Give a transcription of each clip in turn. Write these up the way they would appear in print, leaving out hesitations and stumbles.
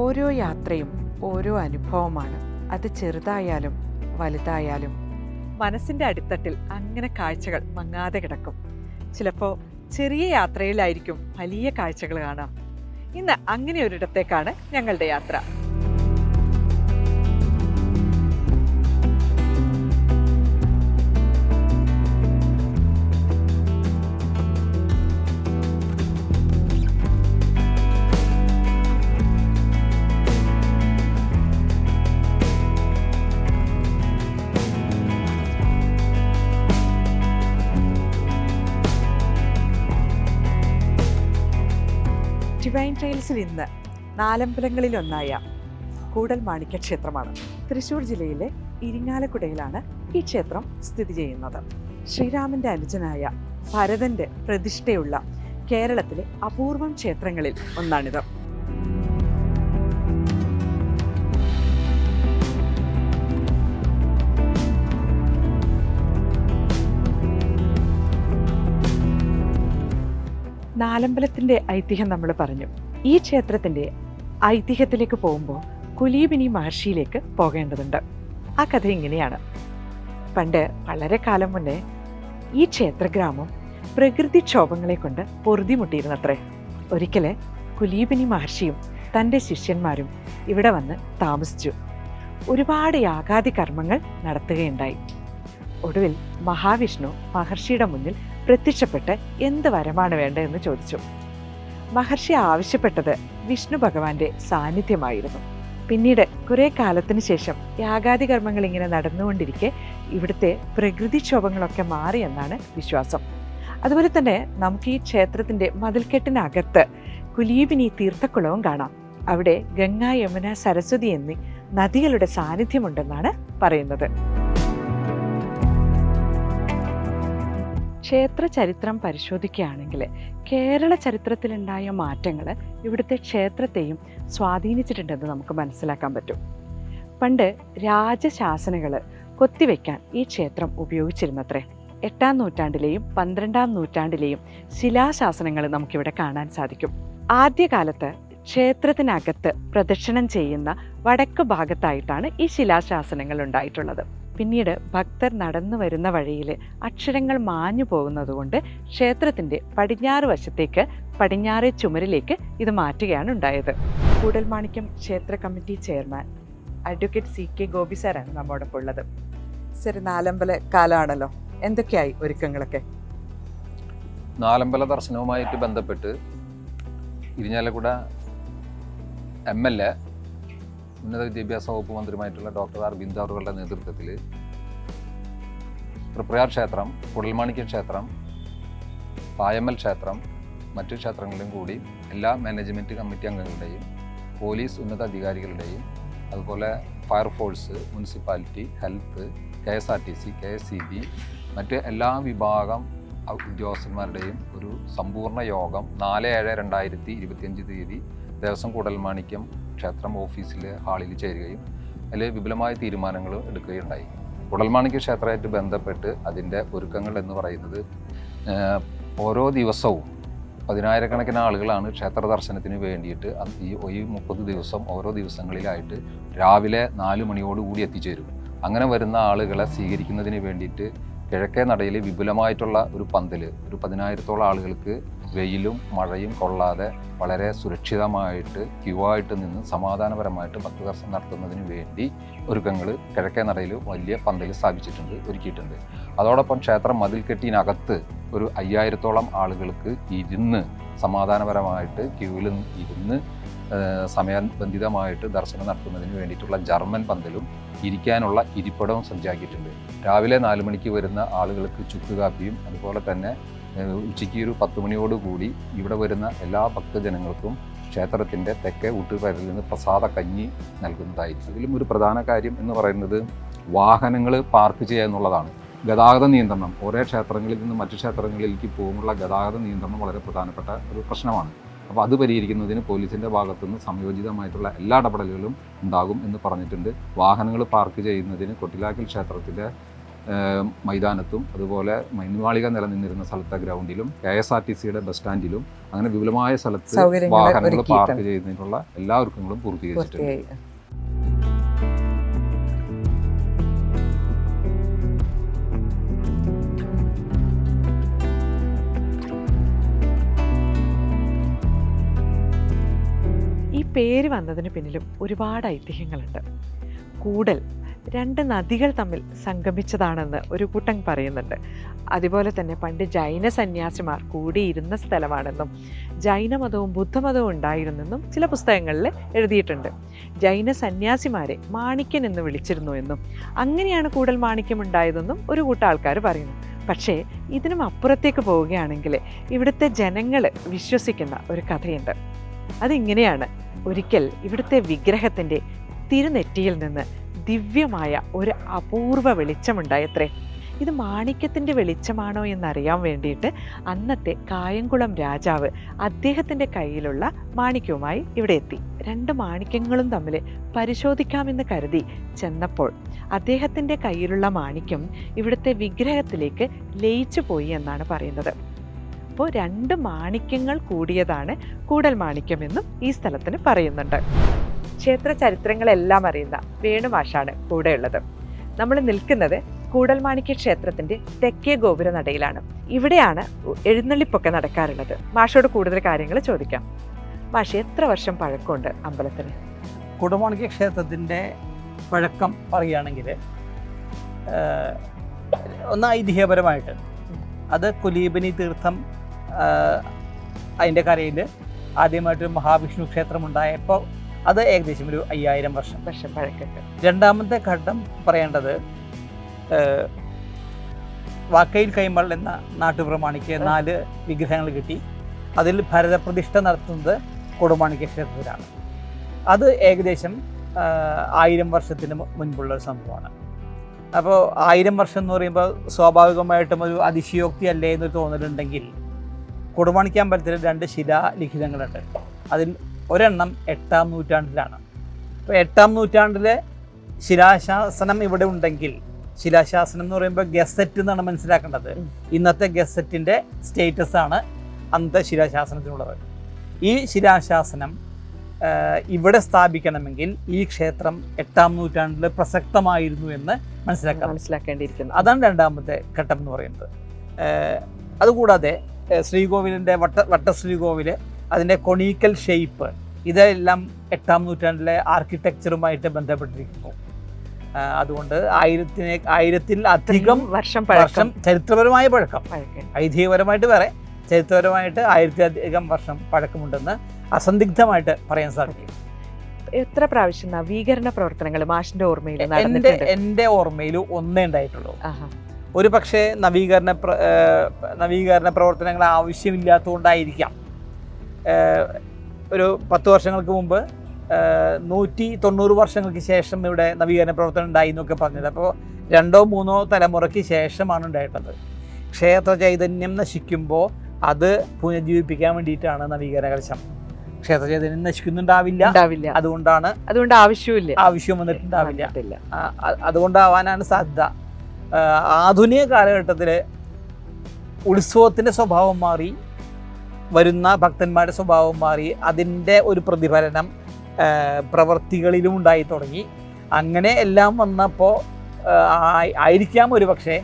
ഓരോ യാത്രയും ഓരോ അനുഭവമാണ്. അത് ചെറുതായാലും വലുതായാലും മനസ്സിൻ്റെ അടിത്തട്ടിൽ അങ്ങനെ കാഴ്ചകൾ മങ്ങാതെ കിടക്കും. ചിലപ്പോൾ ചെറിയ യാത്രയിലായിരിക്കും വലിയ കാഴ്ചകൾ കാണാം. ഇന്ന് അങ്ങനെ ഒരിടത്തേക്കാണ് ഞങ്ങളുടെ യാത്ര. ഡിവൈൻ ട്രെയിൽസിൽ ഇന്ന് നാലമ്പലങ്ങളിലൊന്നായ കൂടൽമാണിക്യ ക്ഷേത്രമാണ്. തൃശ്ശൂർ ജില്ലയിലെ ഇരിങ്ങാലക്കുടയിലാണ് ഈ ക്ഷേത്രം സ്ഥിതി ചെയ്യുന്നത്. ശ്രീരാമന്റെ അനുജനായ ഭരതന്റെ പ്രതിഷ്ഠയുള്ള കേരളത്തിലെ അപൂർവം ക്ഷേത്രങ്ങളിൽ ഒന്നാണിത്. നാലമ്പലത്തിൻ്റെ ഐതിഹ്യം നമ്മൾ പറഞ്ഞു. ഈ ക്ഷേത്രത്തിൻ്റെ ഐതിഹ്യത്തിലേക്ക് പോകുമ്പോൾ കുലീബിനി മഹർഷിയിലേക്ക് പോകേണ്ടതുണ്ട്. ആ കഥ ഇങ്ങനെയാണ്. പണ്ട് വളരെ കാലം മുന്നേ ഈ ക്ഷേത്രഗ്രാമം പ്രകൃതിക്ഷോഭങ്ങളെ കൊണ്ട് പൊറുതിമുട്ടിയിരുന്നത്രേ. ഒരിക്കൽ കുലീബിനി മഹർഷിയും തൻ്റെ ശിഷ്യന്മാരും ഇവിടെ വന്ന് താമസിച്ചു. ഒരുപാട് യാഗാദി കർമ്മങ്ങൾ നടത്തുകയുണ്ടായി. ഒടുവിൽ മഹാവിഷ്ണു മഹർഷിയുടെ മുന്നിൽ പ്രത്യക്ഷപ്പെട്ട് എന്ത് വരമാണ് വേണ്ടതെന്ന് ചോദിച്ചു. മഹർഷി ആവശ്യപ്പെട്ടത് വിഷ്ണു ഭഗവാന്റെ സാന്നിധ്യമായിരുന്നു. പിന്നീട് കുറെ കാലത്തിന് ശേഷം യാഗാദി കർമ്മങ്ങൾ ഇങ്ങനെ നടന്നുകൊണ്ടിരിക്കെ ഇവിടുത്തെ പ്രകൃതിക്ഷോഭങ്ങളൊക്കെ മാറിയെന്നാണ് വിശ്വാസം. അതുപോലെ തന്നെ നമുക്ക് ഈ ക്ഷേത്രത്തിൻ്റെ മതിൽക്കെട്ടിനകത്ത് കുലീബിനി തീർത്ഥക്കുളവും കാണാം. അവിടെ ഗംഗ, യമുന, സരസ്വതി എന്നീ നദികളുടെ സാന്നിധ്യമുണ്ടെന്നാണ് പറയുന്നത്. ക്ഷേത്ര ചരിത്രം പരിശോധിക്കുകയാണെങ്കിൽ കേരള ചരിത്രത്തിലുണ്ടായ മാറ്റങ്ങൾ ഇവിടുത്തെ ക്ഷേത്രത്തെയും സ്വാധീനിച്ചിട്ടുണ്ടെന്ന് നമുക്ക് മനസ്സിലാക്കാൻ പറ്റും. പണ്ട് രാജശാസനകൾ കൊത്തിവെക്കാൻ ഈ ക്ഷേത്രം ഉപയോഗിച്ചിരുന്നത്രേ. 8-ാം നൂറ്റാണ്ടിലെയും 12-ാം നൂറ്റാണ്ടിലെയും ശിലാശാസനങ്ങൾ നമുക്കിവിടെ കാണാൻ സാധിക്കും. ആദ്യകാലത്ത് ക്ഷേത്രത്തിനകത്ത് പ്രദക്ഷിണം ചെയ്യുന്ന വടക്ക് ഭാഗത്തായിട്ടാണ് ഈ ശിലാശാസനങ്ങൾ ഉണ്ടായിട്ടുള്ളത്. പിന്നീട് ഭക്തർ നടന്നു വരുന്ന വഴിയിൽ അക്ഷരങ്ങൾ മാഞ്ഞു പോകുന്നതുകൊണ്ട് ക്ഷേത്രത്തിൻ്റെ പടിഞ്ഞാറ് വശത്തേക്ക് പടിഞ്ഞാറേ ചുമരിലേക്ക് ഇത് മാറ്റുകയാണ് ഉണ്ടായത്. കൂടൽമാണിക്യം ക്ഷേത്ര committee chairman advocate CK Gopi സാറാണ് നമ്മോടൊപ്പം ഉള്ളത്. സർ, നാലമ്പല കാലമാണല്ലോ, എന്തൊക്കെയായി ഒരുക്കങ്ങളൊക്കെ? നാലമ്പല ദർശനവുമായിട്ട് ബന്ധപ്പെട്ട് ഇരിഞ്ഞാലക്കുട MLA ഉന്നത വിദ്യാഭ്യാസ വകുപ്പ് മന്ത്രിയുമായിട്ടുള്ള ഡോക്ടർ ആർ ബിന്ദു അവരുടെ നേതൃത്വത്തിൽ തൃപ്രയാർ ക്ഷേത്രം, കൂടൽമാണിക്യ ക്ഷേത്രം, പായമ്മൽ ക്ഷേത്രം, മറ്റു ക്ഷേത്രങ്ങളിലും കൂടി എല്ലാ മാനേജ്മെൻറ്റ് കമ്മിറ്റി അംഗങ്ങളുടെയും പോലീസ് ഉന്നത അധികാരികളുടെയും അതുപോലെ fire force, municipality, health, KSRTC, KSEB മറ്റ് എല്ലാ വിഭാഗം ഉദ്യോഗസ്ഥന്മാരുടെയും ഒരു സമ്പൂർണ്ണ യോഗം 4/7/2025 തീയതി ദേവസ്വം കൂടൽമാണിക്യം ക്ഷേത്രം ഓഫീസിലെ ഹാളിൽ ചേരുകയും അതിൽ വിപുലമായ തീരുമാനങ്ങൾ എടുക്കുകയുണ്ടായി. കൂടൽമാണിക്യ ക്ഷേത്രമായിട്ട് ബന്ധപ്പെട്ട് അതിൻ്റെ ഒരുക്കങ്ങൾ എന്ന് പറയുന്നത് ഓരോ ദിവസവും 10,000-കണക്കിന് ആളുകളാണ് ക്ഷേത്ര ദർശനത്തിന് വേണ്ടിയിട്ട് ഈ 30 ദിവസം ഓരോ ദിവസങ്ങളിലായിട്ട് രാവിലെ 4 മണിയോടുകൂടി എത്തിച്ചേരും. അങ്ങനെ വരുന്ന ആളുകളെ സ്വീകരിക്കുന്നതിന് വേണ്ടിയിട്ട് കിഴക്കേ നടയിൽ വിപുലമായിട്ടുള്ള ഒരു പന്തൽ, ഒരു 10,000-ഓളം ആളുകൾക്ക് വെയിലും മഴയും കൊള്ളാതെ വളരെ സുരക്ഷിതമായിട്ട് ക്യൂ ആയിട്ട് നിന്ന് സമാധാനപരമായിട്ട് ഭക്തദർശനം നടത്തുന്നതിന് വേണ്ടി ഒരുക്കങ്ങൾ കിഴക്കേ നടയിൽ വലിയ പന്തൽ സ്ഥാപിച്ചിട്ടുണ്ട്, ഒരുക്കിയിട്ടുണ്ട്. അതോടൊപ്പം ക്ഷേത്രം മതിൽക്കെട്ടിനകത്ത് ഒരു 5,000-ഓളം ആളുകൾക്ക് ഇരുന്ന് സമാധാനപരമായിട്ട് ക്യൂവിൽ ഇരുന്ന് സമയബന്ധിതമായിട്ട് ദർശനം നടത്തുന്നതിന് വേണ്ടിയിട്ടുള്ള ജർമ്മൻ പന്തലും ഇരിക്കാനുള്ള ഇരിപ്പിടവും സജ്ജാക്കിയിട്ടുണ്ട്. രാവിലെ 4 മണിക്ക് വരുന്ന ആളുകൾക്ക് ചുക്ക് കാപ്പിയും അതുപോലെ തന്നെ ഉച്ചയ്ക്ക് ഒരു 10 മണിയോടുകൂടി ഇവിടെ വരുന്ന എല്ലാ ഭക്തജനങ്ങൾക്കും ക്ഷേത്രത്തിൻ്റെ തെക്കേ ഊട്ടുപരയിൽ നിന്ന് പ്രസാദ കഞ്ഞി നൽകുന്നതായിരിക്കും. ഇതിലും ഒരു പ്രധാന കാര്യം എന്ന് പറയുന്നത് വാഹനങ്ങൾ പാർക്ക് ചെയ്യുക എന്നുള്ളതാണ്. ഗതാഗത നിയന്ത്രണം, ഓരോ ക്ഷേത്രങ്ങളിൽ നിന്ന് മറ്റു ക്ഷേത്രങ്ങളിലേക്ക് പോകുമ്പോൾ ഗതാഗത നിയന്ത്രണം വളരെ പ്രധാനപ്പെട്ട ഒരു പ്രശ്നമാണ്. അപ്പോൾ അത് പരിഹരിക്കുന്നതിന് പോലീസിൻ്റെ ഭാഗത്തുനിന്ന് സംയോജിതമായിട്ടുള്ള എല്ലാ ഇടപെടലുകളും ഉണ്ടാകും എന്ന് പറഞ്ഞിട്ടുണ്ട്. വാഹനങ്ങൾ പാർക്ക് ചെയ്യുന്നതിന് കൊട്ടിലാക്കൽ ക്ഷേത്രത്തിലെ മൈതാനത്തും അതുപോലെ മൈൻമാളിക നിലനിന്നിരുന്ന സ്ഥലത്തെ ഗ്രൗണ്ടിലും KSRTCയുടെ ബസ് സ്റ്റാൻഡിലും അങ്ങനെ വിപുലമായ സ്ഥലത്ത് വാഹനങ്ങൾ പാർക്ക് ചെയ്യുന്നതിനുള്ള എല്ലാ ഒരുക്കങ്ങളും പൂർത്തീകരിച്ചിട്ടുണ്ട്. ഈ പേര് വന്നതിന് പിന്നിലും ഒരുപാട് ഐതിഹ്യങ്ങളുണ്ട്. കൂടൽ 2 നദികൾ തമ്മിൽ സംഗമിച്ചതാണെന്ന് ഒരു കൂട്ടം പറയുന്നുണ്ട്. അതുപോലെ തന്നെ പണ്ട് ജൈന സന്യാസിമാർ കൂടിയിരുന്ന സ്ഥലമാണെന്നും ജൈനമതവും ബുദ്ധമതവും ഉണ്ടായിരുന്നെന്നും ചില പുസ്തകങ്ങളിൽ എഴുതിയിട്ടുണ്ട്. ജൈന സന്യാസിമാരെ മാണിക്യൻ എന്ന് വിളിച്ചിരുന്നു എന്നും അങ്ങനെയാണ് കൂടൽ മാണിക്യം ഉണ്ടായതെന്നും ഒരു കൂട്ടം ആൾക്കാർ പറയുന്നു. പക്ഷേ ഇതിനും അപ്പുറത്തേക്ക് പോവുകയാണെങ്കിൽ ഇവിടുത്തെ ജനങ്ങൾ വിശ്വസിക്കുന്ന ഒരു കഥയുണ്ട്. അതിങ്ങനെയാണ്. ഒരിക്കൽ ഇവിടുത്തെ വിഗ്രഹത്തിൻ്റെ തിരുനെറ്റിയിൽ നിന്ന് ദിവ്യമായ ഒരു അപൂർവ വെളിച്ചമുണ്ടായത്രേ. ഇത് മാണിക്യത്തിൻ്റെ വെളിച്ചമാണോ എന്നറിയാൻ വേണ്ടിയിട്ട് അന്നത്തെ കായംകുളം രാജാവ് അദ്ദേഹത്തിൻ്റെ കയ്യിലുള്ള മാണിക്യവുമായി ഇവിടെ എത്തി. 2 മാണിക്യങ്ങളും തമ്മിൽ പരിശോധിക്കാമെന്ന് കരുതി ചെന്നപ്പോൾ അദ്ദേഹത്തിൻ്റെ കയ്യിലുള്ള മാണിക്യം ഇവിടുത്തെ വിഗ്രഹത്തിലേക്ക് ലയിച്ചു പോയി എന്നാണ് പറയുന്നത്. അപ്പോൾ 2 മാണിക്യങ്ങൾ കൂടിയതാണ് കൂടൽ മാണിക്യമെന്നും ഈ സ്ഥലത്തിന് പറയുന്നുണ്ട്. ക്ഷേത്ര ചരിത്രങ്ങളെല്ലാം അറിയുന്ന വേണുമാഷാണ് കൂടെയുള്ളത്. നമ്മൾ നിൽക്കുന്നത് കൂടൽമാണിക്യ ക്ഷേത്രത്തിൻ്റെ തെക്കേ ഗോപുരനടയിലാണ്. ഇവിടെയാണ് എഴുന്നള്ളിപ്പൊക്കെ നടക്കാറുള്ളത്. മാഷോട് കൂടുതൽ കാര്യങ്ങൾ ചോദിക്കാം. മാഷ്, എത്ര വർഷം പഴക്കമുണ്ട് അമ്പലത്തിന്? കൂടൽമാണിക്യ ക്ഷേത്രത്തിൻ്റെ പഴക്കം പറയുകയാണെങ്കിൽ ഒന്ന് ഐതിഹ്യപരമായിട്ട് അത് കുലീബനി തീർത്ഥം അതിൻ്റെ കരയിൽ ആദ്യമായിട്ടൊരു മഹാവിഷ്ണു ക്ഷേത്രം ഉണ്ടായപ്പോൾ അത് ഏകദേശം ഒരു 5000 വർഷം പഴക്കമുണ്ട്. രണ്ടാമത്തെ ഘട്ടം പറയേണ്ടത് വാക്കയിൽ കൈമൾ എന്ന നാട്ടുപ്രമാണിക്ക് 4 വിഗ്രഹങ്ങൾ കിട്ടി. അതിൽ ഭരതപ്രതിഷ്ഠ നടത്തുന്നത് കൂടൽമാണിക്യ ക്ഷേത്രത്തിലാണ്. അത് ഏകദേശം 1000 വർഷത്തിന് മുൻപുള്ള ഒരു സംഭവമാണ്. അപ്പോൾ 1000 വർഷം എന്ന് പറയുമ്പോൾ സ്വാഭാവികമായിട്ടും ഒരു അതിശയോക്തി അല്ലേ എന്ന് തോന്നലുണ്ടെങ്കിൽ കൂടൽമാണിക്യ അമ്പലത്തിൽ 2 ശിലാലിഖിതങ്ങളുണ്ട്. അതിൽ ഒരെണ്ണം 8-ാം നൂറ്റാണ്ടിലാണ്. അപ്പോൾ 8-ാം നൂറ്റാണ്ടിലെ ശിലാശാസനം ഇവിടെ ഉണ്ടെങ്കിൽ, ശിലാശാസനം എന്ന് പറയുമ്പോൾ ഗസറ്റ് എന്നാണ് മനസ്സിലാക്കേണ്ടത്. ഇന്നത്തെ ഗസറ്റിൻ്റെ സ്റ്റേറ്റസ് ആണ് അന്നത്തെ ശിലാശാസനത്തിനുള്ളത്. ഈ ശിലാശാസനം ഇവിടെ സ്ഥാപിക്കണമെങ്കിൽ ഈ ക്ഷേത്രം 8-ാം നൂറ്റാണ്ടിൽ പ്രസക്തമായിരുന്നു എന്ന് മനസ്സിലാക്കേണ്ടിയിരിക്കുന്നു. അതാണ് രണ്ടാമത്തെ ഘട്ടം എന്ന് പറയുന്നത്. അതുകൂടാതെ ശ്രീകോവിലിൻ്റെ വട്ടശ്രീകോവിൽ, അതിൻ്റെ കൊണീക്കൽ ഷേപ്പ്, ഇതെല്ലാം 8-ാം നൂറ്റാണ്ടിലെ ആർക്കിടെക്ചറുമായിട്ട് ബന്ധപ്പെട്ടിരിക്കുന്നു. അതുകൊണ്ട് 1000-ൽ-അധികം വർഷം ചരിത്രപരമായ പഴക്കം, ഐതിഹ്യപരമായിട്ട് വേറെ, ചരിത്രപരമായിട്ട് 1000-ലധികം വർഷം പഴക്കമുണ്ടെന്ന് അസന്ദിഗ്ധമായിട്ട് പറയാൻ സാധിക്കും. എത്ര പ്രാവശ്യം നവീകരണ പ്രവർത്തനങ്ങൾ മാഷിന്റെ ഓർമ്മയിൽ? എൻ്റെ ഓർമ്മയിൽ 1 ഉണ്ടായിട്ടുള്ളൂ. ഒരു പക്ഷേ നവീകരണ പ്രവർത്തനങ്ങൾ ആവശ്യമില്ലാത്തതുകൊണ്ടായിരിക്കാം. ഒരു 10 വർഷങ്ങൾക്ക് മുമ്പ് 190 വർഷങ്ങൾക്ക് ശേഷം ഇവിടെ നവീകരണ പ്രവർത്തനം ഉണ്ടായി എന്നൊക്കെ പറഞ്ഞത്. അപ്പോൾ 2-3 തലമുറയ്ക്ക് ശേഷമാണ് ഉണ്ടായിട്ടുള്ളത്. ക്ഷേത്ര ചൈതന്യം നശിക്കുമ്പോൾ അത് പുനരുജ്ജീവിപ്പിക്കാൻ വേണ്ടിയിട്ടാണ് നവീകരണ കലശം. ക്ഷേത്ര ചൈതന്യം നശിക്കുന്നുണ്ടാവില്ല, അതുകൊണ്ട് ആവശ്യം വന്നിട്ടുണ്ടാവില്ല. അതുകൊണ്ടാവാനാണ് സാധ്യത. ആധുനിക കാലഘട്ടത്തിൽ ഉത്സവത്തിൻ്റെ സ്വഭാവം മാറി, വരുന്ന ഭക്തന്മാരുടെ സ്വഭാവം മാറി, അതിൻ്റെ ഒരു പ്രതിഫലനം പ്രവർത്തികളിലും ഉണ്ടായി തുടങ്ങി. അങ്ങനെ എല്ലാം വന്നപ്പോൾ ആയിരിക്കാം ഒരു പക്ഷേ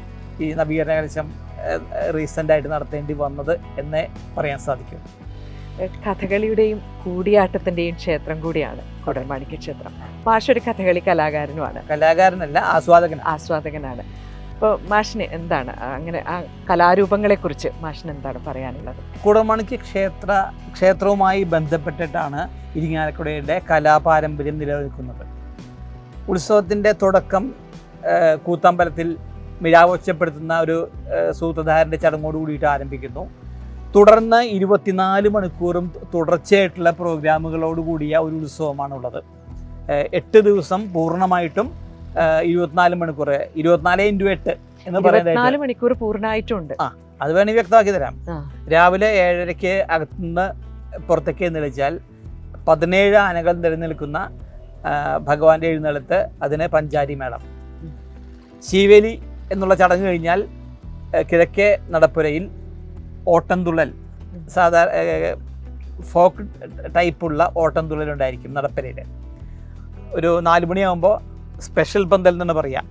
ഈ നവീകരണ കലശം റീസെൻ്റായിട്ട് നടത്തേണ്ടി വന്നത് എന്നേ പറയാൻ സാധിക്കും. കഥകളിയുടെയും കൂടിയാട്ടത്തിൻ്റെയും ക്ഷേത്രം കൂടിയാണ് കൂടൽമാണിക്യ ക്ഷേത്രം. മാഷൊരു കഥകളി കലാകാരനല്ല, ആസ്വാദകനാണ്. അപ്പോൾ മാഷിന് എന്താണ് അങ്ങനെ ആ കലാരൂപങ്ങളെക്കുറിച്ച് മാഷിന് എന്താണ് പറയാനുള്ളത്? കൂടൽമാണിക്യ ക്ഷേത്രവുമായി ബന്ധപ്പെട്ടിട്ടാണ് ഇരിങ്ങാലക്കുടയുടെ കലാപാരമ്പര്യം നിലനിൽക്കുന്നത്. ഉത്സവത്തിൻ്റെ തുടക്കം കൂത്തമ്പലത്തിൽ മിഴാവൊച്ചപ്പെടുത്തുന്ന ഒരു സൂത്രധാരൻ്റെ ചടങ്ങോട് കൂടിയിട്ട് ആരംഭിക്കുന്നു. തുടർന്ന് 24 മണിക്കൂറും തുടർച്ചയായിട്ടുള്ള പ്രോഗ്രാമുകളോട് കൂടിയ ഒരു ഉത്സവമാണുള്ളത്. 8 ദിവസം പൂർണ്ണമായിട്ടും 24 മണിക്കൂർ 24x8 എന്ന് പറയുന്നത് 4 മണിക്കൂർ പൂർണ്ണമായിട്ടുണ്ട്. അത് വേണമെങ്കിൽ വ്യക്തമാക്കി തരാം. രാവിലെ 7:30 അകത്തുനിന്ന് പുറത്തേക്ക് എഴുന്നള്ളിച്ചാൽ 17 ആനകൾ നിലനിൽക്കുന്ന ഭഗവാന്റെ എഴുന്നള്ളത്ത്, അതിന് പഞ്ചാരി മേളം. ശീവേലി എന്നുള്ള ചടങ്ങ് കഴിഞ്ഞാൽ കിഴക്കേ നടപ്പുരയിൽ ഓട്ടംതുള്ളൽ, സാധാരണ ഫോക്ക് ടൈപ്പുള്ള ഓട്ടംതുള്ളലുണ്ടായിരിക്കും നടപ്പുരയിൽ. ഒരു 4 മണിയാകുമ്പോൾ സ്പെഷ്യൽ പന്തൽ എന്നാണ് പറയുക.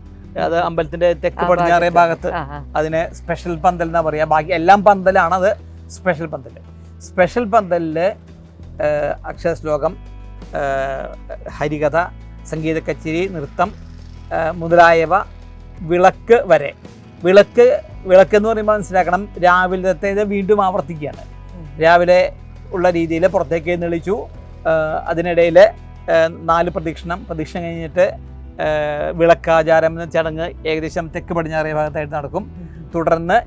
അത് അമ്പലത്തിൻ്റെ തെക്ക് പടിഞ്ഞാറേ ഭാഗത്ത് അതിനെ സ്പെഷ്യൽ പന്തൽ എന്നാണ് പറയുക. ബാക്കി എല്ലാം പന്തലാണ്, അത് സ്പെഷ്യൽ പന്തൽ. സ്പെഷ്യൽ പന്തലിൽ അക്ഷരശ്ലോകം, ഹരികഥ, സംഗീത കച്ചേരി, നൃത്തം മുതലായവ, വിളക്ക് വരെ. വിളക്ക് എന്ന് പറയുമ്പോൾ മനസ്സിലാക്കണം, രാവിലത്തേത് വീണ്ടും ആവർത്തിക്കുകയാണ്. രാവിലെ ഉള്ള രീതിയിൽ പുറത്തേക്ക് എഴുന്നള്ളിച്ചു, അതിനിടയിൽ 4 പ്രദക്ഷിണം കഴിഞ്ഞിട്ട് വിളക്കാചാരം എന്ന ചടങ്ങ് ഏകദേശം തെക്ക് പടിഞ്ഞാറേ ഭാഗത്തായിട്ട് നടക്കും. തുടർന്ന്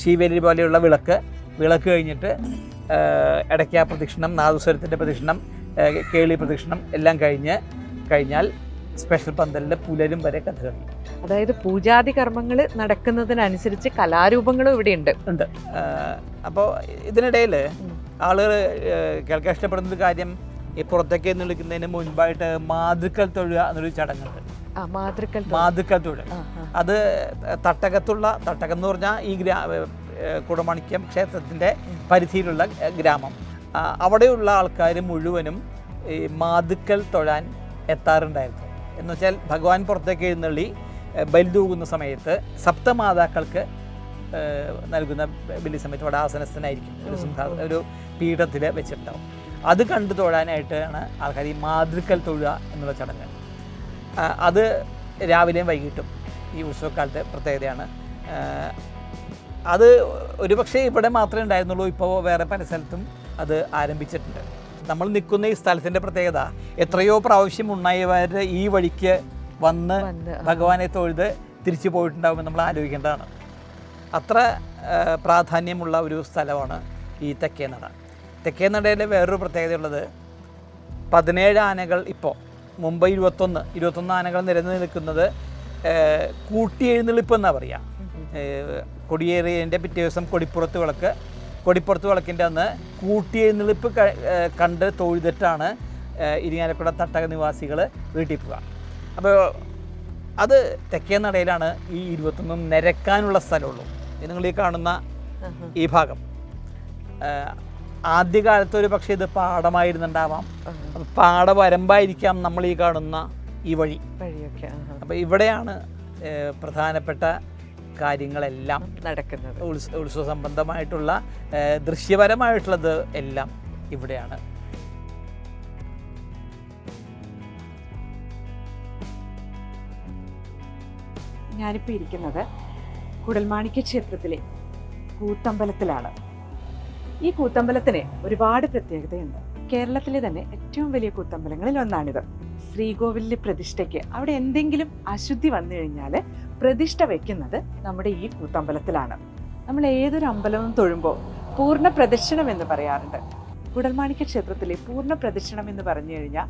ശീവേലി പോലെയുള്ള വിളക്ക് കഴിഞ്ഞിട്ട് ഇടയ്ക്ക പ്രദക്ഷിണം, നാദസ്വരത്തിൻ്റെ പ്രദക്ഷിണം, കേളി പ്രദക്ഷിണം എല്ലാം കഴിഞ്ഞാൽ സ്പെഷ്യൽ പന്തലിൽ പുലരും വരെ കഥകളി. അതായത് പൂജാതി കർമ്മങ്ങൾ നടക്കുന്നതിനനുസരിച്ച് കലാരൂപങ്ങളും ഇവിടെ ഉണ്ട്. അപ്പോൾ ഇതിനിടയിൽ ആളുകൾ കേൾക്കാൻ ഇഷ്ടപ്പെടുന്നൊരു കാര്യം, ഈ പുറത്തേക്ക് നിൽക്കുന്നതിന് മുൻപായിട്ട് മാതൃക്കൽ തൊഴുക എന്നൊരു ചടങ്ങുണ്ട്. മാതൃക്കൽ തൊഴുക, അത് തട്ടകം എന്ന് പറഞ്ഞാൽ ഈ കുടമാണിക്യം ക്ഷേത്രത്തിൻ്റെ പരിധിയിലുള്ള ഗ്രാമം. അവിടെയുള്ള ആൾക്കാർ മുഴുവനും ഈ മാതൃക്കൽ തൊഴാൻ എത്താറുണ്ടായിരുന്നു. എന്ന് വെച്ചാൽ ഭഗവാൻ പുറത്തേക്ക് എഴുന്നള്ളി ബലി തൂകുന്ന സമയത്ത് സപ്തമാതാക്കൾക്ക് നൽകുന്ന ബലി സമയത്ത് അവിടെ ആസനസ്ഥനായിരിക്കും, ഒരു പീഠത്തിൽ വെച്ചിട്ടുണ്ടാവും. അത് കണ്ടു തൊഴാനായിട്ടാണ് ആൾക്കാർ ഈ മാതൃക്കൽ തൊഴുക എന്നുള്ള ചടങ്ങ്. അത് രാവിലെയും വൈകിട്ടും ഈ ഉത്സവക്കാലത്തെ പ്രത്യേകതയാണ്. അത് ഒരുപക്ഷെ ഇവിടെ മാത്രമേ ഉണ്ടായിരുന്നുള്ളൂ, ഇപ്പോൾ വേറെ പല സ്ഥലത്തും അത് ആരംഭിച്ചിട്ടുണ്ട്. നമ്മൾ നിൽക്കുന്ന ഈ സ്ഥലത്തിൻ്റെ പ്രത്യേകത, എത്രയോ പ്രാവശ്യം ഉണ്ടായവർ ഈ വഴിക്ക് വന്ന് ഭഗവാനെ തൊഴുത് തിരിച്ചു പോയിട്ടുണ്ടാകുമെന്ന് നമ്മൾ ആലോചിക്കേണ്ടതാണ്. അത്ര പ്രാധാന്യമുള്ള ഒരു സ്ഥലമാണ് ഈ തെക്കേനട. തെക്കേനടയിലെ വേറൊരു പ്രത്യേകതയുള്ളത്, 17 ആനകൾ, ഇപ്പോൾ മുമ്പ് 21 ആനകൾ നിരന്നു നിൽക്കുന്നത് കൂട്ടിയെഴുന്നള്ളിപ്പ് എന്നാണ് പറയുക. കൊടിയേറിയതിൻ്റെ പിറ്റേ ദിവസം കൊടിപ്പുറത്ത് വിളക്കിൻ്റെ അന്ന് കൂട്ടിയെഴുന്നള്ളിപ്പ് കണ്ട് തൊഴുതിട്ടാണ് ഇരിങ്ങാലക്കുട തട്ടക നിവാസികൾ വീട്ടിൽ പോവുക. അപ്പോൾ അത് തെക്കേനടയിലാണ് ഈ 21 നിരക്കാനുള്ള സ്ഥലമുള്ളൂ. നിങ്ങൾ ഈ കാണുന്ന ഈ ഭാഗം ആദ്യകാലത്ത് ഒരു പക്ഷേ ഇത് പാടമായിരുന്നുണ്ടാവാം, പാടവരമ്പായിരിക്കാം നമ്മൾ ഈ കാണുന്ന ഈ വഴിയൊക്കെ. അപ്പോൾ ഇവിടെയാണ് പ്രധാനപ്പെട്ട കാര്യങ്ങളെല്ലാം നടക്കുന്നത്. ഉത്സവ സംബന്ധമായിട്ടുള്ള ദൃശ്യപരമായിട്ടുള്ളത് എല്ലാം ഇവിടെയാണ്. ഞാനിപ്പോൾ ഇരിക്കുന്നത് കുടൽമാണിക്യ ക്ഷേത്രത്തിലെ കൂത്തമ്പലത്തിലാണ്. ഈ കൂത്തമ്പലത്തിന് ഒരുപാട് പ്രത്യേകതയുണ്ട്. കേരളത്തിലെ തന്നെ ഏറ്റവും വലിയ കൂത്തമ്പലങ്ങളിൽ ഒന്നാണിത്. ശ്രീകോവിലിലെ പ്രതിഷ്ഠയ്ക്ക് അവിടെ എന്തെങ്കിലും അശുദ്ധി വന്നു കഴിഞ്ഞാൽ പ്രതിഷ്ഠ വയ്ക്കുന്നത് നമ്മുടെ ഈ കൂത്തമ്പലത്തിലാണ്. നമ്മൾ ഏതൊരു അമ്പലവും തൊഴുമ്പോൾ പൂർണ്ണ പ്രദക്ഷിണം എന്ന് പറയാറുണ്ട്. കുടൽമാണിക്യ ക്ഷേത്രത്തിലെ പൂർണ്ണ പ്രദക്ഷിണം എന്ന് പറഞ്ഞു കഴിഞ്ഞാൽ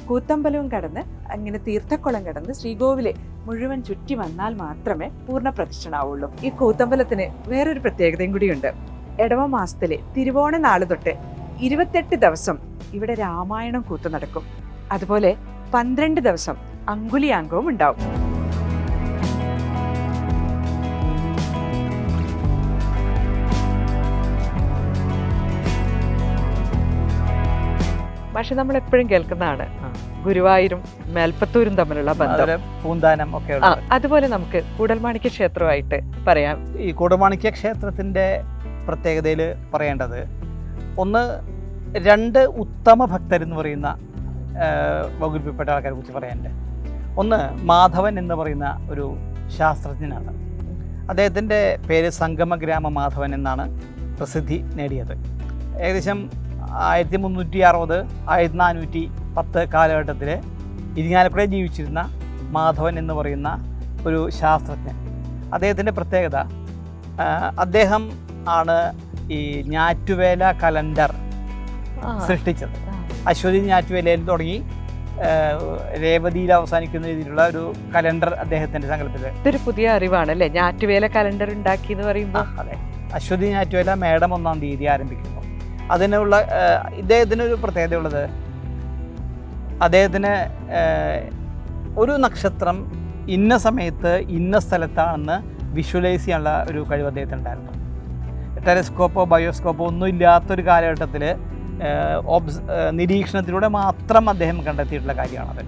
കൂത്തമ്പലവും കടന്ന് അങ്ങനെ തീർത്ഥക്കുളം കടന്ന് ശ്രീകോവിലെ മുഴുവൻ ചുറ്റി വന്നാൽ മാത്രമേ പൂർണ്ണ പ്രദക്ഷിണാവുള്ളൂ. ഈ കൂത്തമ്പലത്തിന് വേറൊരു പ്രത്യേകതയും കൂടിയുണ്ട്. ഇടവ മാസത്തിലെ തിരുവോണ നാള് തൊട്ട് 28 ദിവസം ഇവിടെ രാമായണം കൂത്തു നടക്കും. അതുപോലെ 12 ദിവസം അങ്കുലിയാങ്കവും ഉണ്ടാവും. പക്ഷെ നമ്മൾ എപ്പോഴും കേൾക്കുന്നതാണ് ഗുരുവായൂരും മേൽപ്പത്തൂരും തമ്മിലുള്ള ബന്ധം, പൂന്താനം ഒക്കെ. അതുപോലെ നമുക്ക് കൂടൽമാണിക്യ ക്ഷേത്രമായിട്ട് പറയാം. ഈ കൂടൽമാണിക്യ ക്ഷേത്രത്തിൻ്റെ പ്രത്യേകതയിൽ പറയേണ്ടത്, ഒന്ന് 2 ഉത്തമ ഭക്തരെന്ന് പറയുന്ന വകുപ്പിൽപ്പെട്ട ആൾക്കാരെ കുറിച്ച് പറയാനുണ്ട്. ഒന്ന് മാധവൻ എന്ന് പറയുന്ന ഒരു ശാസ്ത്രജ്ഞനാണ്. അദ്ദേഹത്തിൻ്റെ പേര് സംഗമഗ്രാമ മാധവൻ എന്നാണ് പ്രസിദ്ധി നേടിയത്. ഏകദേശം 1360 1410 കാലഘട്ടത്തിൽ ഇരിങ്ങാലക്കുടയിൽ ജീവിച്ചിരുന്ന മാധവൻ എന്ന് പറയുന്ന ഒരു ശാസ്ത്രജ്ഞൻ. അദ്ദേഹത്തിൻ്റെ പ്രത്യേകത, അദ്ദേഹം ആണ് ഈ ഞാറ്റുവേല കലണ്ടർ സൃഷ്ടിച്ചത്. അശ്വതി ഞാറ്റുവേലയിൽ തുടങ്ങി രേവതിയിൽ അവസാനിക്കുന്ന രീതിയിലുള്ള ഒരു കലണ്ടർ അദ്ദേഹത്തിൻ്റെ സങ്കല്പത്തിൽ. ഇതൊരു പുതിയ അറിവാണ് അല്ലേ, ഞാറ്റുവേല കലണ്ടർ ഉണ്ടാക്കി എന്ന് പറയുമ്പോൾ? അതെ, അശ്വതി ഞാറ്റുവേല മേടം 1-ാം തീയതി ആരംഭിക്കുന്നു. അതിനുള്ള ഇദ്ദേഹത്തിനൊരു പ്രത്യേകതയുള്ളത്, അദ്ദേഹത്തിന് ഒരു നക്ഷത്രം ഇന്ന സമയത്ത് ഇന്ന സ്ഥലത്താണെന്ന് വിഷ്വലൈസ് ചെയ്യാനുള്ള ഒരു കഴിവ് അദ്ദേഹത്തിനുണ്ടായിരുന്നു. ടെലസ്കോപ്പോ ബയോസ്കോപ്പോ ഒന്നും ഇല്ലാത്തൊരു കാലഘട്ടത്തിൽ നിരീക്ഷണത്തിലൂടെ മാത്രം അദ്ദേഹം കണ്ടെത്തിയിട്ടുള്ള കാര്യമാണത്.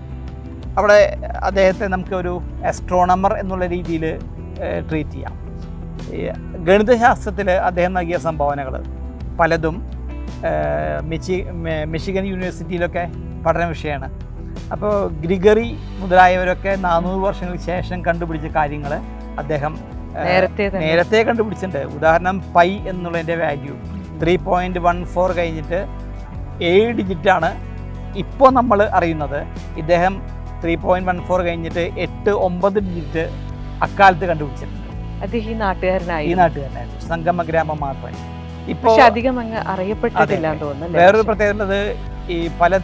അവിടെ അദ്ദേഹത്തെ നമുക്ക് ഒരു ആസ്ട്രോണമർ എന്നുള്ള രീതിയിൽ ട്രീറ്റ് ചെയ്യാം. ഗണിതശാസ്ത്രത്തിൽ അദ്ദേഹം നൽകിയ സംഭാവനകൾ പലതും മിഷിഗൻ യൂണിവേഴ്സിറ്റിയിലൊക്കെ പഠന വിഷയമാണ്. അപ്പോൾ ഗ്രിഗറി മുതലായവരൊക്കെ 400 വർഷങ്ങൾക്ക് ശേഷം കണ്ടുപിടിച്ച കാര്യങ്ങൾ അദ്ദേഹം നേരത്തെ കണ്ടുപിടിച്ചിട്ടുണ്ട്. ഉദാഹരണം പൈ എന്നുള്ളതിൻ്റെ വാല്യൂ 3.14 കഴിഞ്ഞിട്ട് 7 ഡിജിറ്റാണ് ഇപ്പോൾ നമ്മൾ അറിയുന്നത്. ഇദ്ദേഹം 3.14 കഴിഞ്ഞിട്ട് 8-9 ഡിജിറ്റ് അക്കാലത്ത് കണ്ടുപിടിച്ചിട്ടുണ്ട്. അദ്ദേഹം ഈ നാട്ടുകാരനായിരുന്നു. സംഗമ ഗ്രാമം മാത്രമേ ഇപ്പോൾ അധികം അങ്ങ് അറിയപ്പെട്ടിട്ടില്ല എന്ന് തോന്നുന്നു. വേറൊരു പ്രത്യേകത ഉള്ളത്, ഈ പല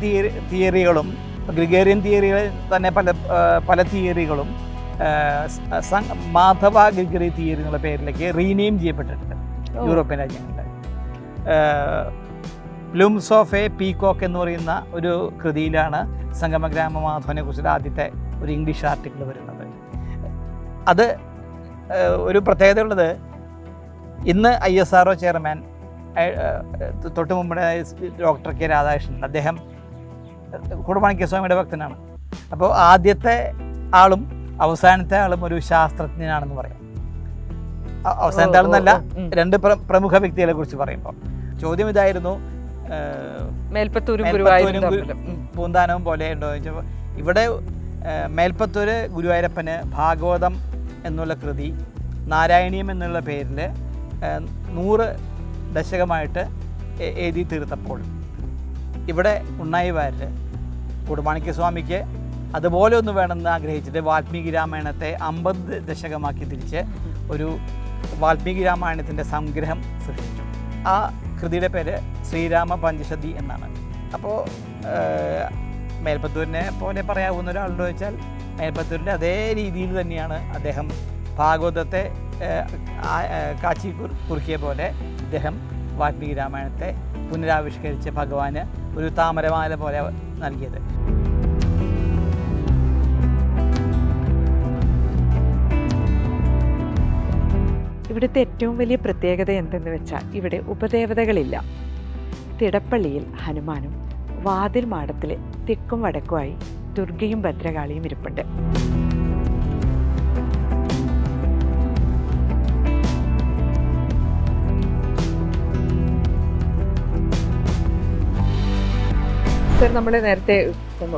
തിയറികളും ഗ്രിഗേറിയൻ തിയറികൾ തന്നെ പല തിയറികളും മാധവ ഗ്രിഗറി തിയറി എന്നുള്ള പേരിലേക്ക് റീനെയിം ചെയ്യപ്പെട്ടിട്ടുണ്ട് യൂറോപ്യൻ രാജ്യങ്ങളിൽ. പ്ലൂംസ് ഓഫ് എ പീകോക്ക് എന്ന് പറയുന്ന ഒരു കൃതിയിലാണ് സംഗമഗ്രാമ മാധവനെ കുറിച്ചുള്ള ആദ്യത്തെ ഒരു ഇംഗ്ലീഷ് ആർട്ടിക്കിൾ വരുന്നത്. അത് ഒരു പ്രത്യേകത ഉള്ളത്, ഇന്ന് ISRO ചെയർമാൻ തൊട്ട് മുമ്പ് ഡോക്ടർ കെ രാധാകൃഷ്ണൻ, അദ്ദേഹം കുടമാണിക്യസ്വാമിയുടെ ഭക്തനാണ്. അപ്പോൾ ആദ്യത്തെ ആളും അവസാനത്തെ ആളും ഒരു ശാസ്ത്രജ്ഞനാണെന്ന് പറയാം. അവസാനത്തെ ആളെന്നല്ല, 2 പ്രമുഖ വ്യക്തികളെ കുറിച്ച് പറയുമ്പോൾ ചോദ്യം ഇതായിരുന്നു, മേൽപ്പത്തൂരും പൂന്താനവും പോലെ ഉണ്ടോ എന്ന് ചോദിച്ചപ്പോൾ, ഇവിടെ മേൽപ്പത്തൂര് ഗുരുവായൂരപ്പന് ഭാഗവതം എന്നുള്ള കൃതി നാരായണീയം എന്നുള്ള പേരിൽ 100 ദശകമായിട്ട് എഴുതി തീർത്തപ്പോൾ ഇവിടെ ഉണ്ണായി വാര്യർ കുടമാണിക്യസ്വാമിക്ക് അതുപോലെ ഒന്ന് വേണമെന്ന് ആഗ്രഹിച്ചിട്ട് വാൽമീകി രാമായണത്തെ 50 ദശകമാക്കി തിരിച്ച് ഒരു വാൽമീകി രാമായണത്തിൻ്റെ സംഗ്രഹം സൃഷ്ടിച്ചു. ആ കൃതിയുടെ പേര് ശ്രീരാമ പഞ്ചശതി എന്നാണ്. അപ്പോൾ മേൽപ്പത്തൂരിനെ പോലെ പറയാവുന്ന ഒരാളുണ്ടോ ചോദിച്ചാൽ, മേൽപ്പത്തൂരിൻ്റെ അതേ രീതിയിൽ തന്നെയാണ് അദ്ദേഹം ഭാഗവതത്തെ കാച്ചി കുറുക്കിയ പോലെ ഇദ്ദേഹം വാൽമീകി രാമായണത്തെ പുനരാവിഷ്കരിച്ച് ഭഗവാന് ഒരു താമരമാല പോലെ നൽകിയത്. ഇവിടുത്തെ ഏറ്റവും വലിയ പ്രത്യേകത എന്തെന്ന് വെച്ചാൽ ഇവിടെ ഉപദേവതകളില്ല. തിടപ്പള്ളിയിൽ ഹനുമാനും വാതിൽ മാടത്തിലെ തെക്കും വടക്കുമായി ദുർഗയും ഭദ്രകാളിയും ഇരിപ്പുണ്ട്. സർ, നമ്മൾ നേരത്തെ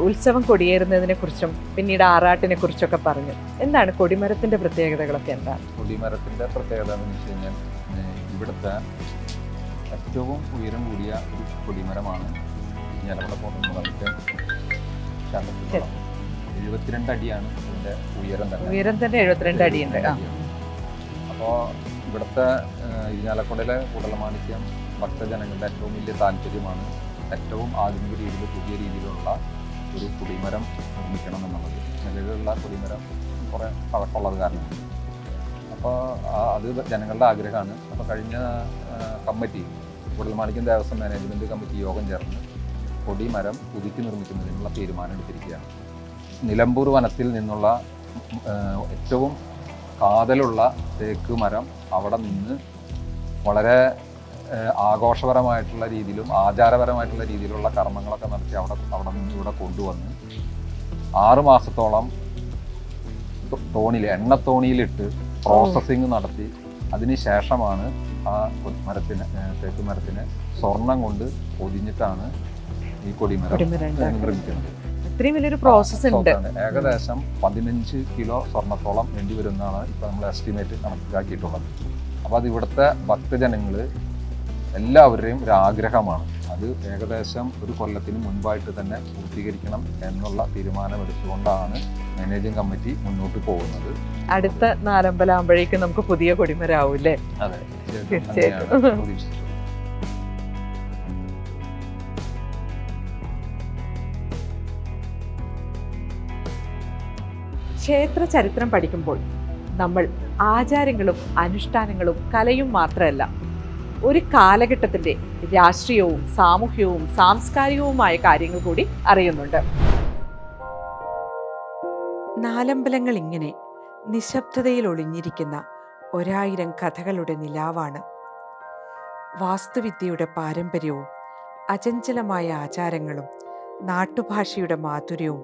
ഉത്സവം കൊടിയേറുന്നതിനെ കുറിച്ചും പിന്നീട് ആറാട്ടിനെ കുറിച്ചൊക്കെ പറഞ്ഞു. എന്താണ് കൊടിമരത്തിന്റെ പ്രത്യേകതകളൊക്കെ എന്താണ്? കൊടിമരത്തിന്റെ പ്രത്യേകത എന്ന് വെച്ച് കഴിഞ്ഞാൽ, ഇവിടുത്തെ ഏറ്റവും ഉയരം കൂടിയ ഒരു കൊടിമരമാണ് ഞലവട പോകുന്നത്. 72 അടിയാണ് ഇതിന്റെ ഉയരം തന്നെ 72 അടിയുണ്ട്. അപ്പോൾ ഇവിടുത്തെ ഇരിഞ്ഞാലക്കുടയിലെ കുടൽമാണിക്യം ഭക്തജനങ്ങളുടെ ഏറ്റവും വലിയ താല്പര്യമാണ്. ഏറ്റവും ആധുനിക രീതിയിൽ പുതിയ രീതിയിലുള്ള ഒരു കൊടിമരം നിർമ്മിക്കണം എന്നുള്ളത്. നിലവിലുള്ള കൊടിമരം കുറേ പഴക്കമുള്ളത് കാരണം. അപ്പോൾ അത് ജനങ്ങളുടെ ആഗ്രഹമാണ്. അപ്പോൾ കഴിഞ്ഞ committee, Koodalmanikyam Devaswom management committee യോഗം ചേർന്ന് കൊടിമരം പുതുക്കി നിർമ്മിക്കുന്നതിനുള്ള തീരുമാനം എടുത്തിരിക്കുകയാണ്. നിലമ്പൂർ വനത്തിൽ നിന്നുള്ള ഏറ്റവും കാതലുള്ള തേക്ക് മരം അവിടെ നിന്ന് വളരെ ആഘോഷപരമായിട്ടുള്ള രീതിയിലും ആചാരപരമായിട്ടുള്ള രീതിയിലുള്ള കർമ്മങ്ങളൊക്കെ നടത്തി അവിടെ നിന്ന് ഇവിടെ കൊണ്ടുവന്ന് 6 മാസത്തോളം എണ്ണത്തോണിയിലിട്ട് പ്രോസസ്സിങ് നടത്തി അതിന് ശേഷമാണ് ആ തേക്ക് മരത്തിന് സ്വർണം കൊണ്ട് പൊതിഞ്ഞിട്ടാണ് ഈ കൊടിമരം നിർമ്മിക്കുന്നത്. ഇത്രയും വലിയൊരു പ്രോസസ് ഉണ്ട്. ഏകദേശം 15 കിലോ സ്വർണത്തോളം വേണ്ടി വരുന്നതാണ് ഇപ്പോൾ നമ്മൾ എസ്റ്റിമേറ്റ് കണക്കാക്കിയിട്ടുള്ളത്. അപ്പോൾ അത് ഇവിടുത്തെ ഭക്തജനങ്ങൾ എല്ലാവരുടെയും ഒരു ആഗ്രഹമാണ്. അത് ഏകദേശം ഒരു കൊല്ലത്തിന് മുൻപായിട്ട് തന്നെ പൂർത്തീകരിക്കണം എന്നുള്ള തീരുമാനമെടുത്തുകൊണ്ടാണ് മാനേജിംഗ് കമ്മിറ്റി മുന്നോട്ട് പോകുന്നത്. അടുത്ത നാലമ്പലാകുമ്പോഴേക്കും നമുക്ക് പുതിയ കൊടിമരാവും അല്ലേ? അതെ, തീർച്ചയായിട്ടും. ക്ഷേത്ര ചരിത്രം പഠിക്കുമ്പോൾ നമ്മൾ ആചാരങ്ങളും അനുഷ്ഠാനങ്ങളും കലയും മാത്രമല്ല, ഒരു കാലഘട്ടത്തിൻ്റെ രാഷ്ട്രീയവും സാമൂഹ്യവും സാംസ്കാരികവുമായ കാര്യങ്ങൾ കൂടി അറിയുന്നുണ്ട്. നാലമ്പലങ്ങൾ ഇങ്ങനെ നിശബ്ദതയിൽ ഒളിഞ്ഞിരിക്കുന്ന 1000 കഥകളുടെ നിലാവാണ്. വാസ്തുവിദ്യയുടെ പാരമ്പര്യവും അചഞ്ചലമായ ആചാരങ്ങളും നാട്ടുഭാഷയുടെ മാധുര്യവും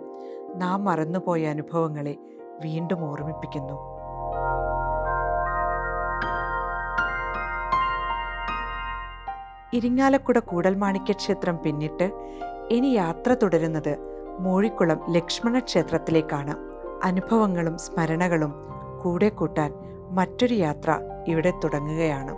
നാം മറന്നുപോയ അനുഭവങ്ങളെ വീണ്ടും ഓർമ്മിപ്പിക്കുന്നു. ഇരിങ്ങാലക്കുട കൂടൽമാണിക്യ ക്ഷേത്രം പിന്നിട്ട് ഇനി യാത്ര തുടരുന്നത് മൂഴിക്കുളം ലക്ഷ്മണ ക്ഷേത്രത്തിലേക്കാണ്. അനുഭവങ്ങളും സ്മരണകളും കൂടെ കൂട്ടാൻ മറ്റൊരു യാത്ര ഇവിടെ തുടങ്ങുകയാണ്.